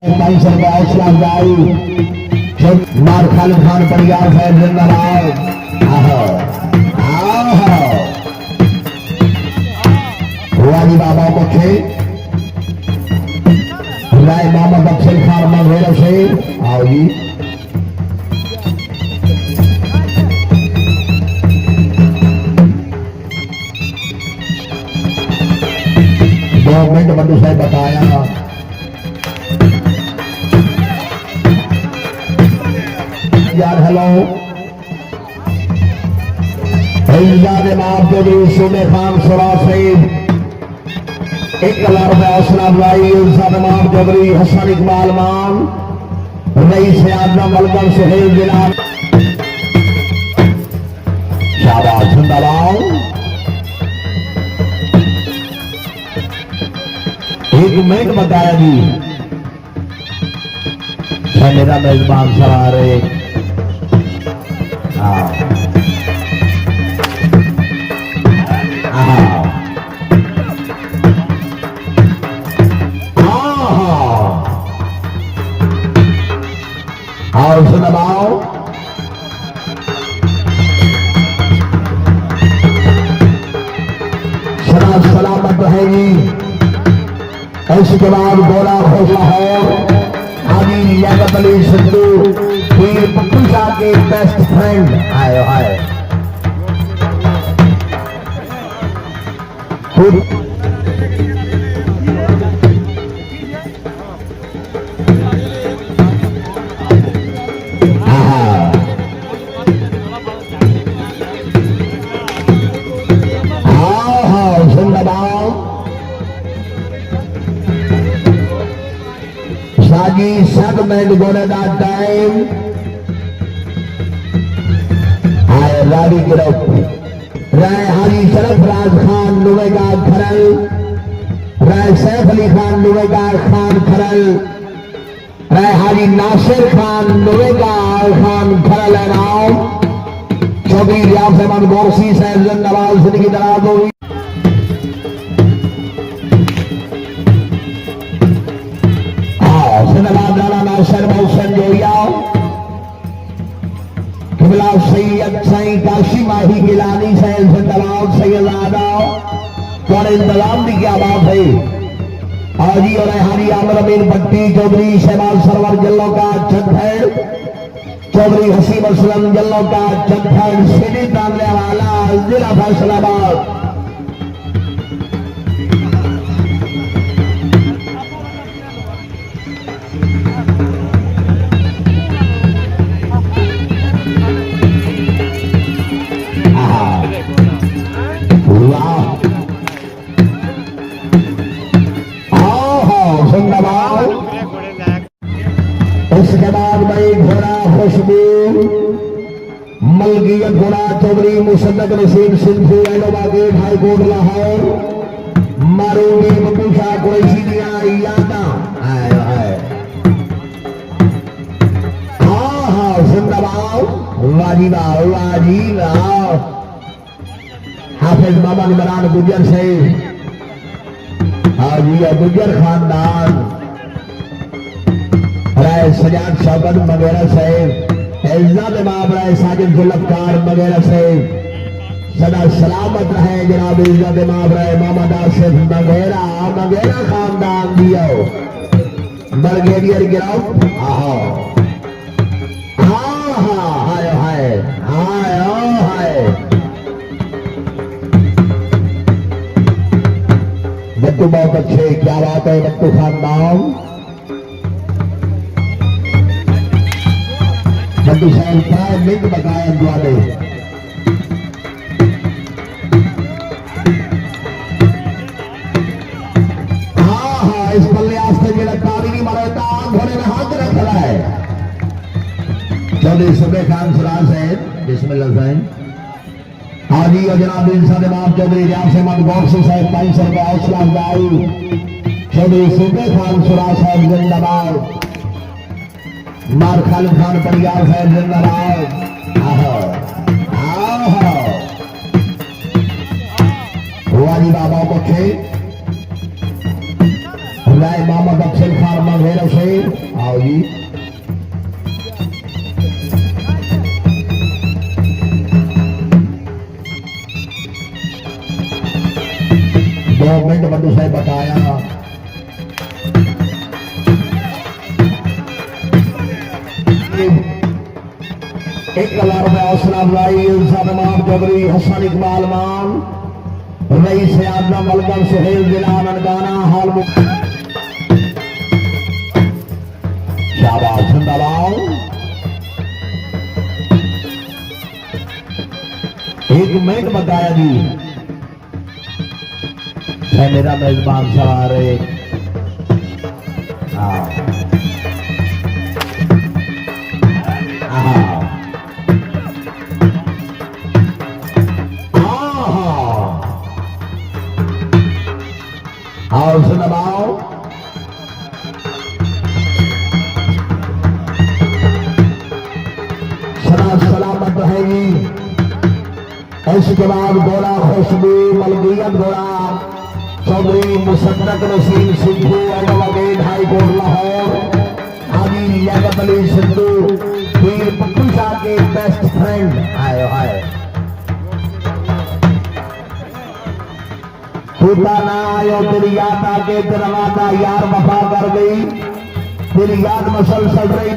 Cancer का हौसला अफजाई मार खालिद खान परिवार साहब जिंदाबाद। वाली बाबा पक्षे राय मोहम्मद अफसल खान मघेर से आओ जी। गवर्नमेंट बंधु साहब बताया यार। हेलो सूबे खान सुरा से 1,00,000 रुपये हौसला अफजाई। इमाम चौधरी हसन इकबाल मान रईस आजम अलगम सुहेल जिला शाबाश जिंदाबाद। 1 मिनट बताया जी। मेरा मेजबान सवार और सुनाओ सदा सलामत रहेगी। इसके बाद गोला हौसला है हाजी लियाकत अली सिद्धू पीर पप्पू शाह के बेस्ट फ्रेंड आए हाय। साजी सेगमेंट गोने दा टाइम आए राडी गिरफ्त राय हाजी सरफराज खान नुवेगा खरल राय सैफ अली खान नुवेगा खान खरल राय हाजी नासिर खान नुवेगा खान खरल है नाम चौधरी रियाज अहमद गोरसी साहब जिंदाबाद जिंदगी दराज होगी। जिंदाबाद लाला शर्मा हुसैन जोड़िया किबला सैयद साईं काशी माही गिलानी साहब जिंदाबाद सैयद आदा और इंतजाम की क्या बात है। हाजी और हाजी आमिर अमीन भट्टी चौधरी शहबाज सरवर जल्लो का चंदखड़ चौधरी हसीम असलम जल्लो का चंदखड़ सिटी तामले वाला जिला फैसलाबाद। इसके बाद भाई घोड़ा खुशबू मलकियत घोड़ा चौधरी मुसद्दक नसीम सिंधु एलोबा गेट हाई कोर्ट लाहौर मारूंगी बब्बू शाह कुरैशी दिया यादा जिंदाबाद वाजी हाफिज मोहम्मद इमरान गुजर से हाजी गुजर खानदान राय सजाद शौकत वगैरह साहेब इज्जत इमाम राय साजिद जुल्फकार वगैरह साहेब सदा सलामत रहे जनाब इज्जत इमाम राय मोहम्मद आसिफ वगैरह खानदान दियो ब्रिगेडियर गिरफ्त हाय हाय हाय हाय बट्टू बहुत अच्छे क्या बात है बट्टू खानदान बट्टू साहब क्या लिंक बताया द्वारे इस पल्ले आस्ते जो तारी नहीं मारता घोड़े में हाथ रख रहा है। चौधरी सूबे खान सुराज साहब बिस्मिल्लाह साहब हाजी और जनाब इंसान इमाम चौधरी रियाज अहमद गोरसी साहब 500 रुपये हौसला अफजाई। चौधरी सूबे खान सुराज साहब जिंदाबाद। मार खालिद खान परिवार साहब जिंदाबाद। वाली बाबा पक्षे राय मोहम्मद अफसल खान मघेर से बताया। एक कलार में हौसला अफजाई इमाम चौधरी हसन इकबाल मान रईस आजम मलकम सुहेल जिला ननकाना हाल शाबाश जिंदाबाद। एक मिनट बताया जी है मेरा मेजबान सवार है। हाँ और सुनाओ सदा सलामत रहेगी। इसके बाद घोड़ा खुशबू मलकियत घोड़ा Chaudhry Musaddiq Naseem Sidhu advocate high court Lahore Haji Liaqat Ali Sidhu Pir Pappu Shah के बेस्ट फ्रेंड आए हाय खुदा ना आयो तेरी याद आके तेरा वादा यार वफा कर गई तेरी याद मसलसल रही।